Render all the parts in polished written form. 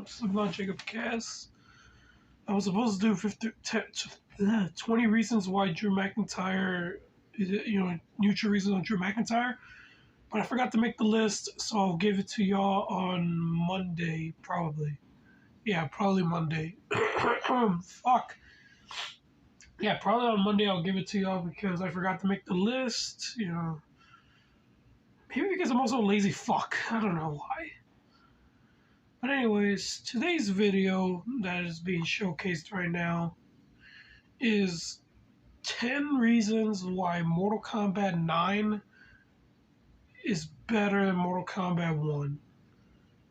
I'm Sublime Jacob Cass. I was supposed to do 20 reasons why Drew McIntyre, neutral reasons on Drew McIntyre, but I forgot to make the list, so I'll give it to y'all on Monday, probably. Yeah, probably Monday. Fuck. Yeah, probably on Monday I'll give it to y'all because I forgot to make the list, Maybe because I'm also a lazy fuck. I don't know why. But anyways, today's video that is being showcased right now is 10 reasons why Mortal Kombat 9 is better than Mortal Kombat 1.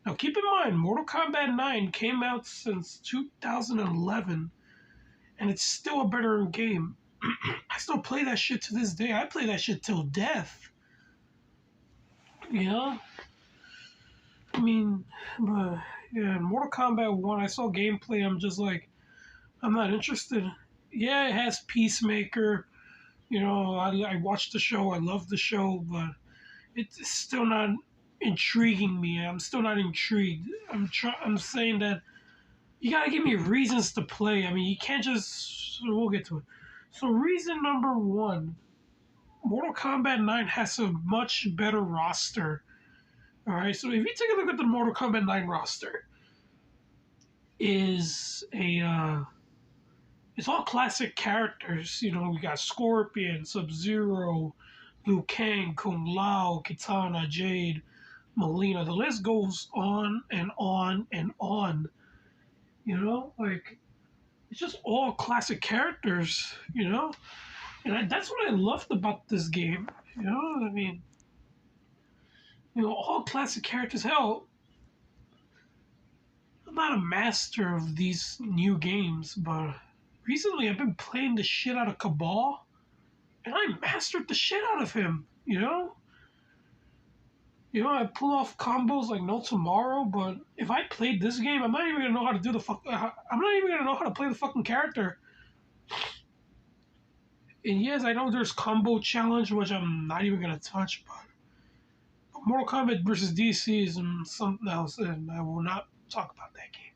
Now keep in mind, Mortal Kombat 9 came out since 2011 and it's still a better game. I still play that shit to this day. I play that shit till death. I mean, but yeah, Mortal Kombat 1, I saw gameplay, I'm just like, I'm not interested. Yeah, it has Peacemaker. I watched the show, I love the show, but it's still not intriguing me. I'm still not intrigued. I'm saying that you gotta give me reasons to play. I mean, you can't just. We'll get to it. So, reason number one: Mortal Kombat 9 has a much better roster. All right, so if you take a look at the Mortal Kombat 9 roster, it's all classic characters. We got Scorpion, Sub-Zero, Liu Kang, Kung Lao, Kitana, Jade, Melina. The list goes on and on and on. It's just all classic characters, And that's what I loved about this game, all classic characters. Hell, I'm not a master of these new games, but recently I've been playing the shit out of Cabal, and I mastered the shit out of him, I pull off combos like no tomorrow, but if I played this game, I'm not even gonna know how to do I'm not even gonna know how to play the fucking character. And yes, I know there's combo challenge, which I'm not even gonna touch, but Mortal Kombat versus DC is something else, and I will not talk about that game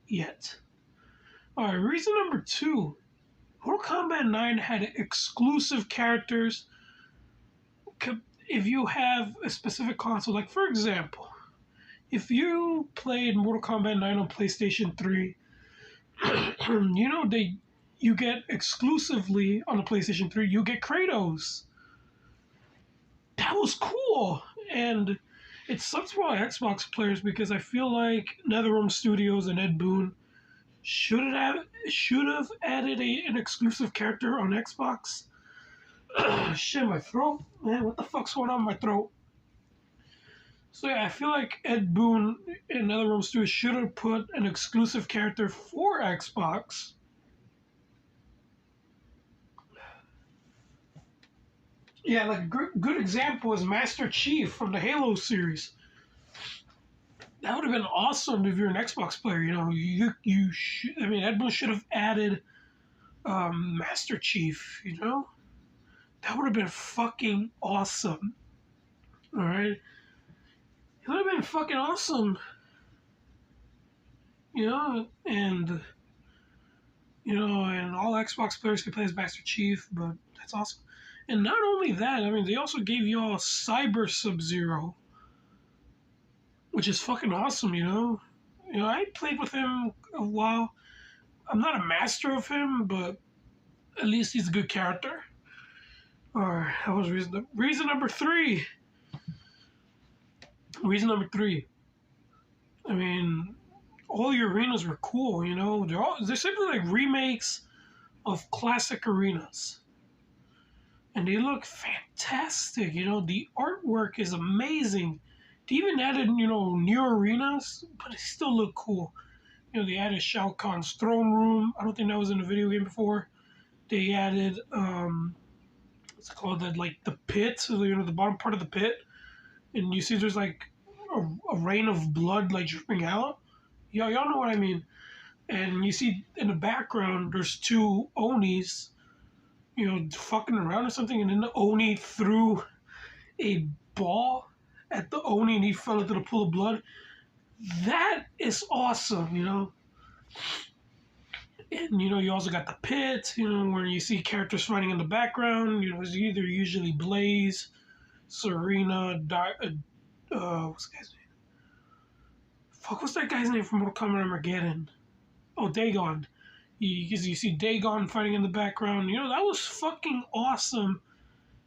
yet. All right, reason number two: Mortal Kombat 9 had exclusive characters. If you have a specific console, like for example, if you played Mortal Kombat 9 on PlayStation 3, you get exclusively on the PlayStation 3, you get Kratos. That was cool. And it sucks for all Xbox players because I feel like NetherRealm Studios and Ed Boon should have added an exclusive character on Xbox. Shit, my throat. Man, what the fuck's going on in my throat? So yeah, I feel like Ed Boon and NetherRealm Studios should have put an exclusive character for Xbox. Yeah, like a good example is Master Chief from the Halo series. That would have been awesome if you're an Xbox player. Ed Boon should have added Master Chief. That would have been fucking awesome. All right, it would have been fucking awesome. And all Xbox players could play as Master Chief, but that's awesome. And not only that, they also gave y'all Cyber Sub-Zero, which is fucking awesome, I played with him a while. I'm not a master of him, but at least he's a good character. Alright, that was reason number three. Reason number three. All the arenas were cool, They're simply like remakes of classic arenas. And they look fantastic, the artwork is amazing. They even added, new arenas, but they still look cool. They added Shao Kahn's throne room. I don't think that was in the video game before. They added, what's it called? That, like, the pit, so, the bottom part of the pit. And you see there's, like, a rain of blood, like, dripping out. Y'all know what I mean. And you see in the background, there's two Onis, fucking around or something, and then the Oni threw a ball at the Oni and he fell into the pool of blood. That is awesome, you know. And you know, you also got the pit, you know, where you see characters fighting in the background. You know, it's either usually Blaze, Serena, what's the guy's name? Fuck, what's that guy's name from Mortal Kombat Armageddon? Oh, Dagon. You see Dagon fighting in the background. You know, that was fucking awesome.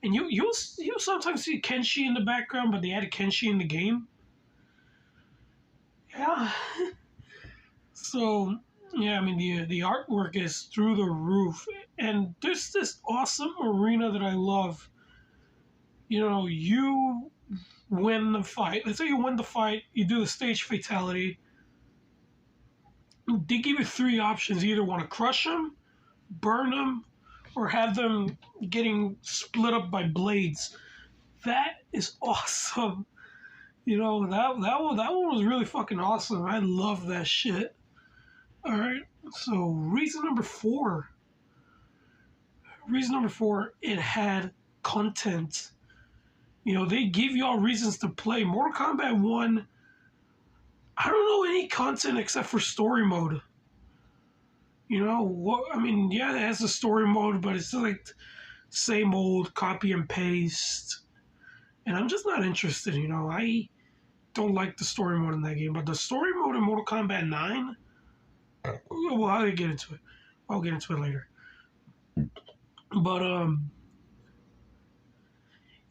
And you'll sometimes see Kenshi in the background, but they added Kenshi in the game. Yeah. So yeah, I mean the artwork is through the roof, and there's this awesome arena that I love. You know, you win the fight. Let's say you win the fight, you do the stage fatality. They give you three options: you either want to crush them, burn them, or have them getting split up by blades. That is awesome. You know, that one was really fucking awesome. I love that shit. All right. So reason number four. Reason number four. It had content. You know, they give y'all reasons to play. Mortal Kombat 1. I don't know any content except for story mode. You know what? I mean, yeah, it has a story mode, but it's like same old copy and paste. And I'm just not interested. You know, I don't like the story mode in that game. But the story mode in Mortal Kombat 9. Well, I'll get into it. I'll get into it later. But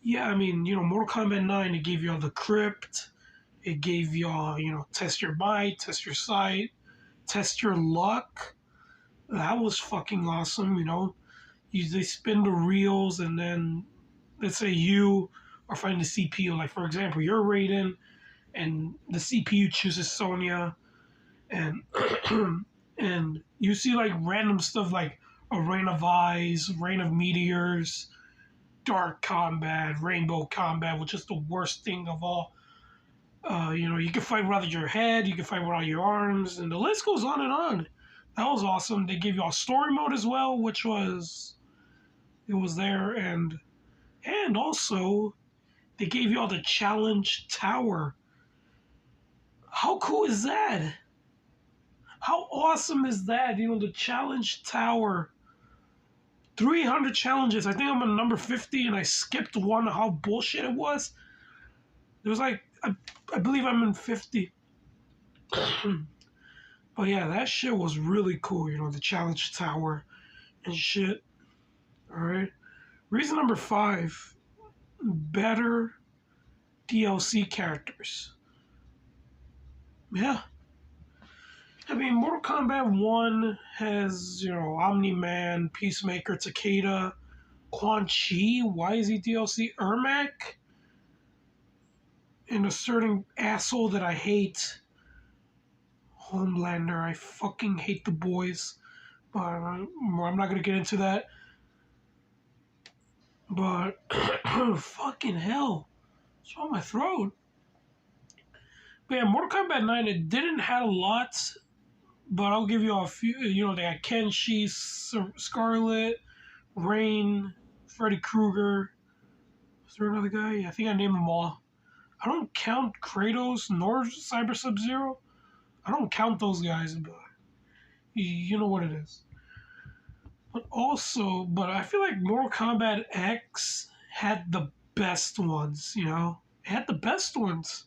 yeah, I mean, you know, Mortal Kombat 9, it gave you all the crypt, it gave you all, you know, test your might, test your sight, test your luck. That was fucking awesome, you know. They spin the reels, and then let's say you are fighting the CPU. Like for example, you're Raiden, and the CPU chooses Sonya, and and you see like random stuff like a rain of eyes, rain of meteors, dark combat, rainbow combat, which is the worst thing of all. You know, you can fight without your head, you can fight without your arms, and the list goes on and on. That was awesome. They gave you a story mode as well, which was it was there, and also they gave you all the challenge tower. How cool is that? How awesome is that? You know, the challenge tower. 300 challenges. I think I'm on number 50 and I skipped one. How bullshit it was. It was like, I believe I'm in 50. But yeah, that shit was really cool. You know, the challenge tower and shit. Alright. Reason number 5. Better DLC characters. Yeah. I mean, Mortal Kombat 1 has, you know, Omni-Man, Peacemaker, Takeda, Quan Chi, why is he DLC? Ermac, and a certain asshole that I hate, Homelander. I fucking hate the boys. But I'm not going to get into that. But, fucking hell. What's wrong with my throat? But yeah, Mortal Kombat 9, it didn't have a lot. But I'll give you a few. You know, they had Kenshi, Scarlet, Rain, Freddy Krueger. Is there another guy? I think I named them all. I don't count Kratos nor Cyber Sub-Zero. I don't count those guys, but you know what it is. But I feel like Mortal Kombat X had the best ones, you know? It had the best ones.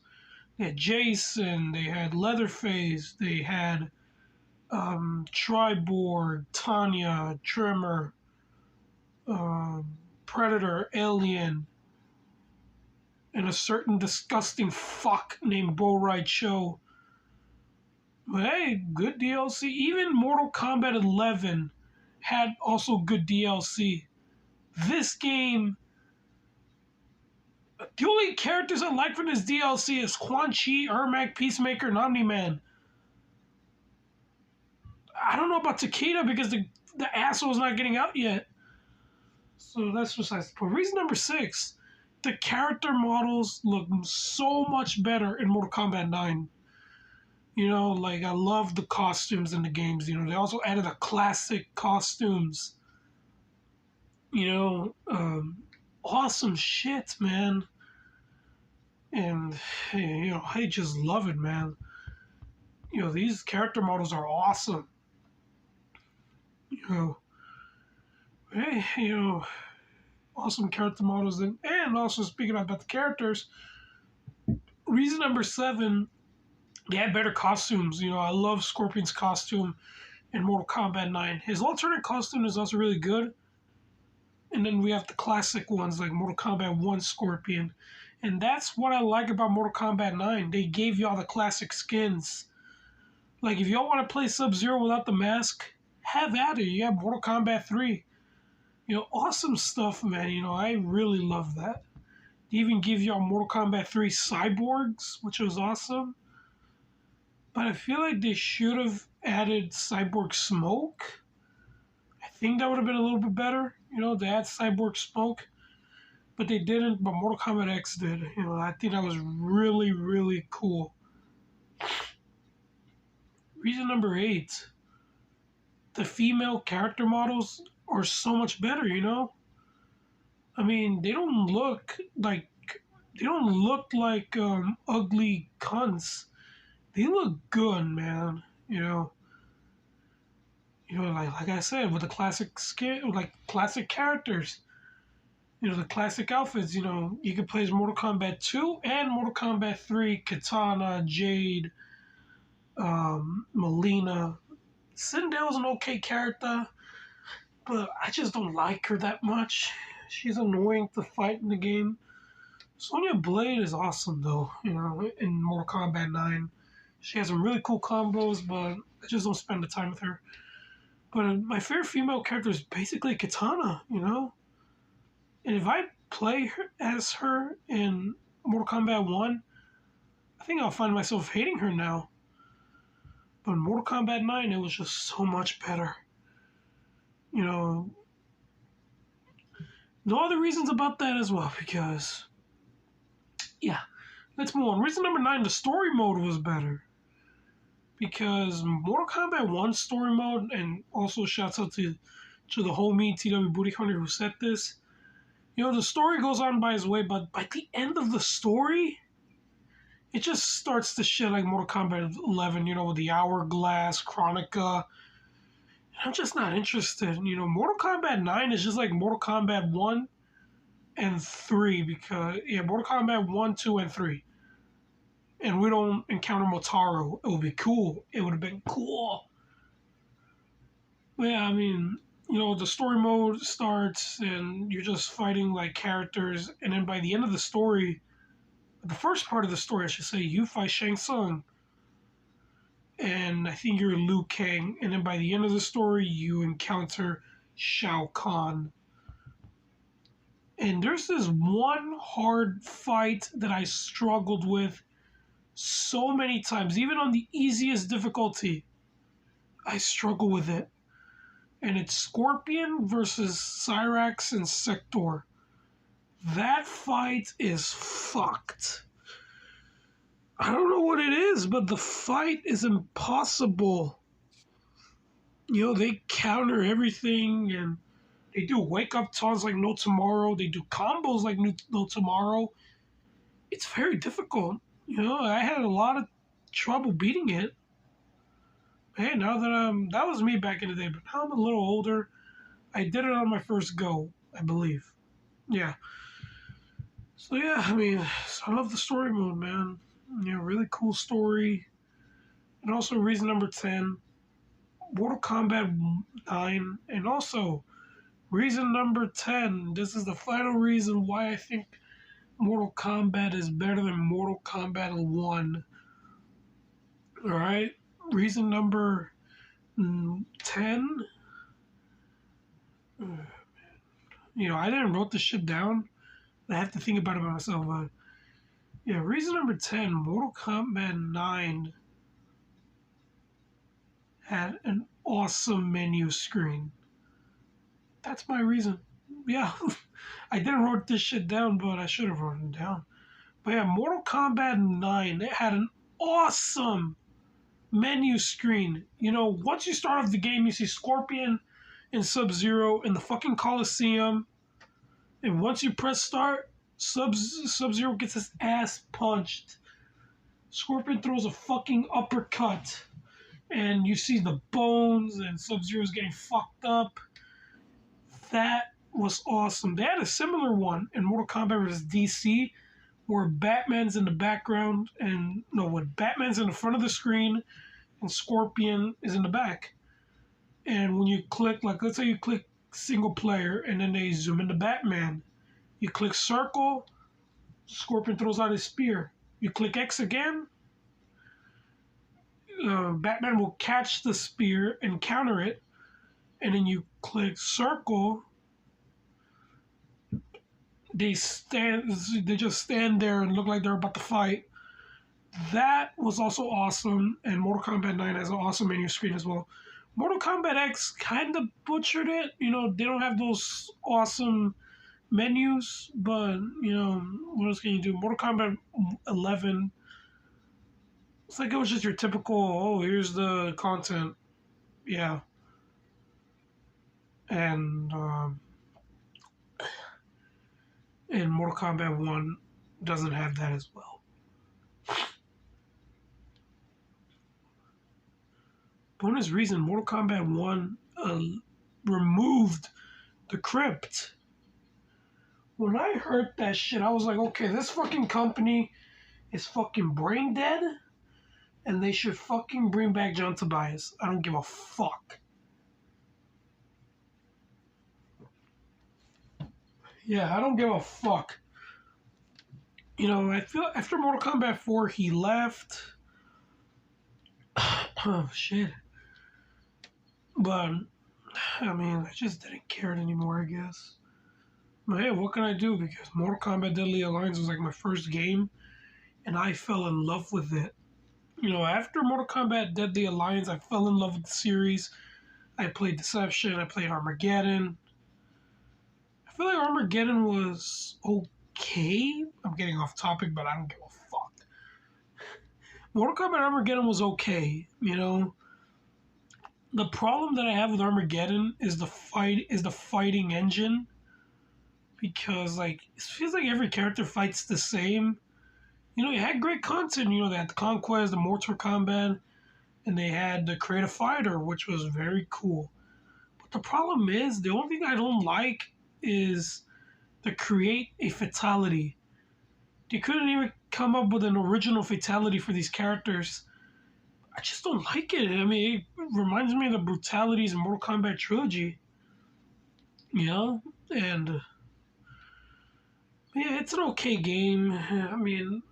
They had Jason, they had Leatherface, they had Triborg, Tanya, Tremor, Predator, Alien, and a certain disgusting fuck named Bo Ride Show. But hey, good DLC. Even Mortal Kombat 11 had also good DLC. This game, the only characters I like from this DLC is Quan Chi, Ermac, Peacemaker, and Omni-Man. I don't know about Takeda because the asshole's not getting out yet. So that's besides the point. Reason number 6. The character models look so much better in Mortal Kombat 9. You know, like I love the costumes in the games. You know, they also added a classic costumes. You know, awesome shit, man. And you know, I just love it, man. these character models are awesome. You know, hey, awesome character models, and also speaking about the characters. Reason number 7, they had better costumes. I love Scorpion's costume in Mortal Kombat 9. His alternate costume is also really good. And then we have the classic ones like Mortal Kombat 1 Scorpion. And that's what I like about Mortal Kombat 9. They gave y'all the classic skins. Like, if y'all want to play Sub-Zero without the mask, have at it. You have Mortal Kombat 3. Awesome stuff, man. I really love that. They even give y'all Mortal Kombat 3 Cyborgs, which was awesome. But I feel like they should have added Cyborg Smoke. I think that would have been a little bit better, to add Cyborg Smoke. But they didn't, but Mortal Kombat X did. I think that was really, really cool. Reason number 8, the female character models are so much better, I mean, they don't look like ugly cunts. They look good, man. Like I said, with the classic skin, like classic characters. The classic outfits. You could play as Mortal Kombat 2 and Mortal Kombat 3. Katana, Jade, Melina. Sindel's an okay character, but I just don't like her that much. She's annoying to fight in the game. Sonya Blade is awesome, though, in Mortal Kombat 9. She has some really cool combos, but I just don't spend the time with her. But my favorite female character is basically Katana, And if I play as her in Mortal Kombat 1, I think I'll find myself hating her now. But in Mortal Kombat 9, it was just so much better. No other reasons about that as well, because, yeah. Let's move on. Reason number 9, the story mode was better. Because Mortal Kombat 1 story mode, and also shouts out to the homie TW Booty Hunter who said this. The story goes on by his way, but by the end of the story, it just starts to shit like Mortal Kombat 11, with the Hourglass, Chronica. I'm just not interested. Mortal Kombat 9 is just like Mortal Kombat 1 and 3, because, Mortal Kombat 1, 2, and 3. And we don't encounter Motaro. It would be cool. It would have been cool. But yeah, I mean, the story mode starts and you're just fighting like characters. And then by the end of the story, the first part of the story, I should say, you fight Shang Tsung. And I think you're Liu Kang. And then by the end of the story, you encounter Shao Kahn. And there's this one hard fight that I struggled with so many times, even on the easiest difficulty. I struggle with it. And it's Scorpion versus Cyrax and Sector. That fight is fucked. I don't know what it is, but the fight is impossible. They counter everything, and they do wake-up taunts like no tomorrow. They do combos like no tomorrow. It's very difficult. I had a lot of trouble beating it. Hey, now that that was me back in the day, but now I'm a little older. I did it on my first go, I believe. Yeah. So yeah, I mean, I love the story mode, man. Really cool story. And also reason number 10, Mortal Kombat 9, and also reason number 10. This is the final reason why I think Mortal Kombat is better than Mortal Kombat 1. Alright? Reason number 10. I didn't wrote this shit down. I have to think about it by myself. But yeah, reason number 10. Mortal Kombat 9 had an awesome menu screen. That's my reason. Yeah. I didn't wrote this shit down, but I should have written it down. But yeah, Mortal Kombat 9, it had an awesome menu screen. Once you start off the game, you see Scorpion and Sub-Zero in the fucking Coliseum. And once you press start, Sub-Zero gets his ass punched. Scorpion throws a fucking uppercut, and you see the bones, and Sub-Zero's getting fucked up. That was awesome. They had a similar one in Mortal Kombat vs. DC, where Batman's in the background, and no, when Batman's in the front of the screen, and Scorpion is in the back. And when you click, like, let's say you click single player, and then they zoom into Batman. You click circle, Scorpion throws out his spear. You click X again, Batman will catch the spear and counter it. And then you click circle, they just stand there and look like they're about to fight. That was also awesome, and Mortal Kombat 9 has an awesome menu screen as well. Mortal Kombat X kind of butchered it. You know, they don't have those awesome menus, but, you know, what else can you do? Mortal Kombat 11, it's like it was just your typical, oh, here's the content. Yeah. And Mortal Kombat 1 doesn't have that as well. Bonus reason, Mortal Kombat 1 removed the crypt. When I heard that shit, I was like, okay, this fucking company is fucking brain dead, and they should fucking bring back John Tobias. I don't give a fuck. Yeah, I don't give a fuck. You know, I feel after Mortal Kombat 4, he left. Oh, shit. But, I mean, I just didn't care anymore, I guess. But hey, what can I do? Because Mortal Kombat Deadly Alliance was like my first game, and I fell in love with it. You know, after Mortal Kombat Deadly Alliance, I fell in love with the series. I played Deception, I played Armageddon. I feel like Armageddon was okay. I'm getting off topic, but I don't give a fuck. Mortal Kombat Armageddon was okay, you know. The problem that I have with Armageddon is the fighting engine. Because, like, it feels like every character fights the same. You know, it had great content. You know, they had the Conquest, the Mortal Kombat, and they had the Creative Fighter, which was very cool. But the problem is, the only thing I don't like is to create a fatality. They couldn't even come up with an original fatality for these characters. I just don't like it. I mean, it reminds me of the brutalities in Mortal Kombat Trilogy. You know? And yeah, it's an okay game. I mean,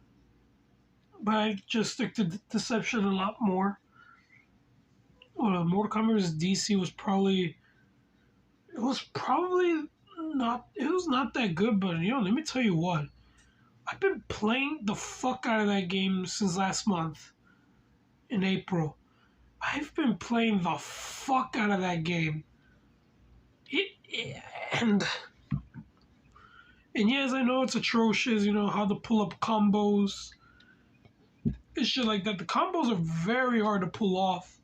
but I just stick to Deception a lot more. Mortal Kombat vs. DC was probably not that good, but you know, let me tell you what. I've been playing the fuck out of that game since last month in April. I've been playing the fuck out of that game. And yes, I know it's atrocious, you know, how to pull up combos and shit like that. The combos are very hard to pull off.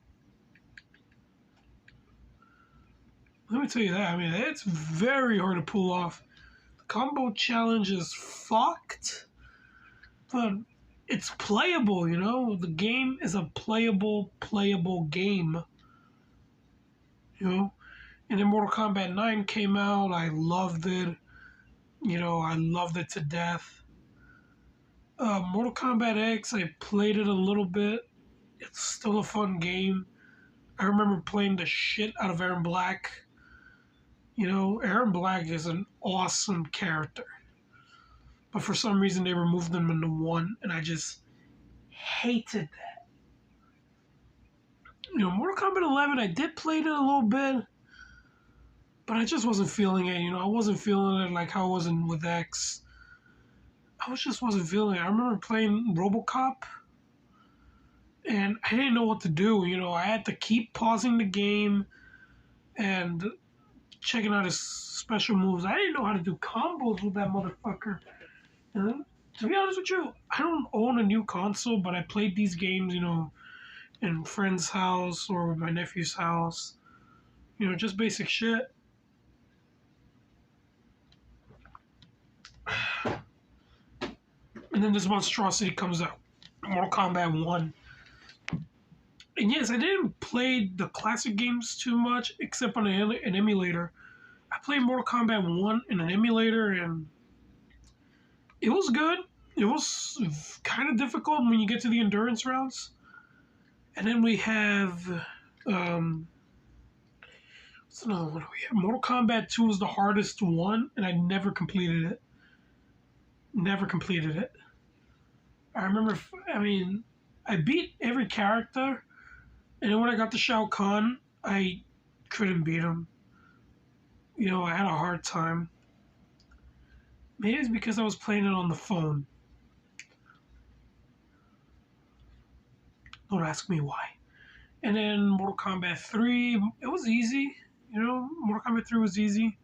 Let me tell you that. I mean, it's very hard to pull off. The combo challenge is fucked, but it's playable, you know? The game is a playable game, you know? And then Mortal Kombat 9 came out. I loved it. You know, I loved it to death. Mortal Kombat X, I played it a little bit. It's still a fun game. I remember playing the shit out of Aaron Black. You know, Aaron Black is an awesome character. But for some reason, they removed him into 1, and I just hated that. You know, Mortal Kombat 11, I did play it a little bit, but I just wasn't feeling it. You know, I wasn't feeling it like how I was with X. Just wasn't feeling it. I remember playing RoboCop, and I didn't know what to do. You know, I had to keep pausing the game and checking out his special moves. I didn't know how to do combos with that motherfucker. And to be honest with you, I don't own a new console, but I played these games, you know, in friend's house or with my nephew's house. You know, just basic shit. And then this monstrosity comes out. Mortal Kombat 1. And yes, I didn't play the classic games too much, except on an emulator. I played Mortal Kombat 1 in an emulator, and it was good. It was kind of difficult when you get to the endurance rounds. And then we have, what's another one we have? Mortal Kombat 2 was the hardest one, and I never completed it. Never completed it. I remember, I beat every character, and then when I got to Shao Kahn, I couldn't beat him. I had a hard time. Maybe it's because I was playing it on the phone. Don't ask me why. And then Mortal Kombat 3, it was easy. Mortal Kombat 3 was easy.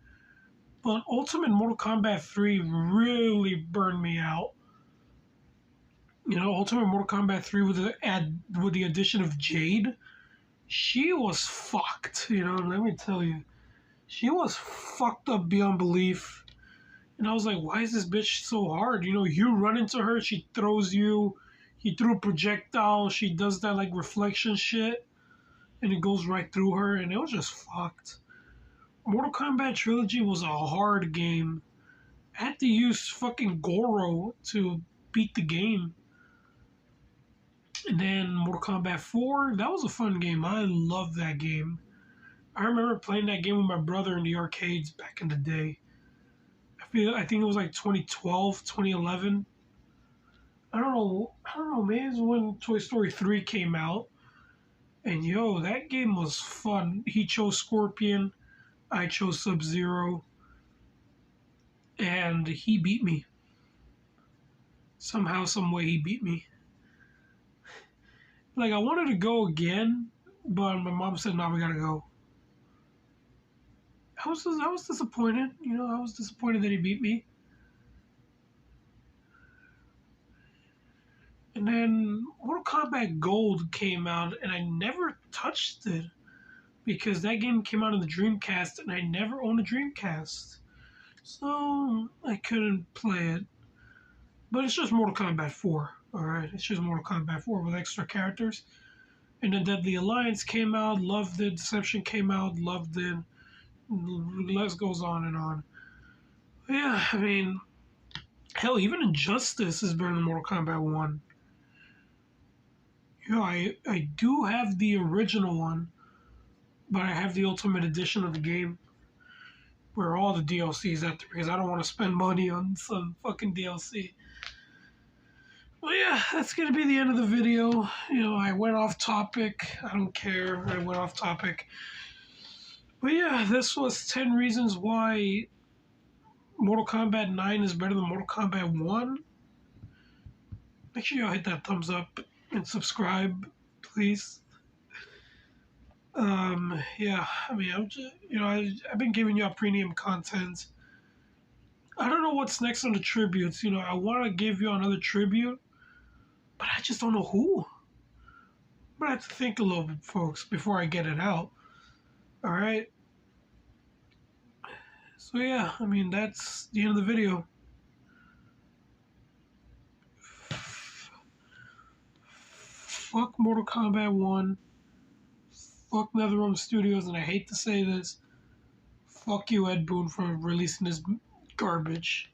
But Ultimate Mortal Kombat 3 really burned me out. Ultimate Mortal Kombat 3 with the addition of Jade, she was fucked. Let me tell you. She was fucked up beyond belief. And I was like, why is this bitch so hard? You run into her, she throws you. He threw a projectile, she does that like reflection shit. And it goes right through her, and it was just fucked. Mortal Kombat Trilogy was a hard game. I had to use fucking Goro to beat the game. And then Mortal Kombat 4, that was a fun game. I loved that game. I remember playing that game with my brother in the arcades back in the day. I think it was like 2012, 2011. I don't know, maybe it's when Toy Story 3 came out. And that game was fun. He chose Scorpion, I chose Sub-Zero, and he beat me. Somehow, some way he beat me. Like, I wanted to go again, but my mom said, no, we gotta go. I was disappointed. I was disappointed that he beat me. And then Mortal Kombat Gold came out, and I never touched it because that game came out on the Dreamcast, and I never owned a Dreamcast. So I couldn't play it. But it's just Mortal Kombat 4, alright? It's just Mortal Kombat 4 with extra characters. And then Deadly Alliance came out, loved it. Deception came out, loved it. List goes on and on. Yeah, hell, even Injustice is better than Mortal Kombat 1. I do have the original one, but I have the Ultimate Edition of the game where all the DLCs at because I don't want to spend money on some fucking DLC. Well, yeah, that's going to be the end of the video. I went off topic. I don't care. I went off topic. But yeah, this was 10 reasons why Mortal Kombat 9 is better than Mortal Kombat 1. Make sure y'all hit that thumbs up and subscribe, please. Yeah, I'm just, I've been giving y'all premium content. I don't know what's next on the tributes. I want to give you another tribute, but I just don't know who. But I have to think a little bit, folks, before I get it out. All right. So yeah, that's the end of the video. Fuck Mortal Kombat 1. Fuck NetherRealm Studios, and I hate to say this. Fuck you, Ed Boon, for releasing this garbage.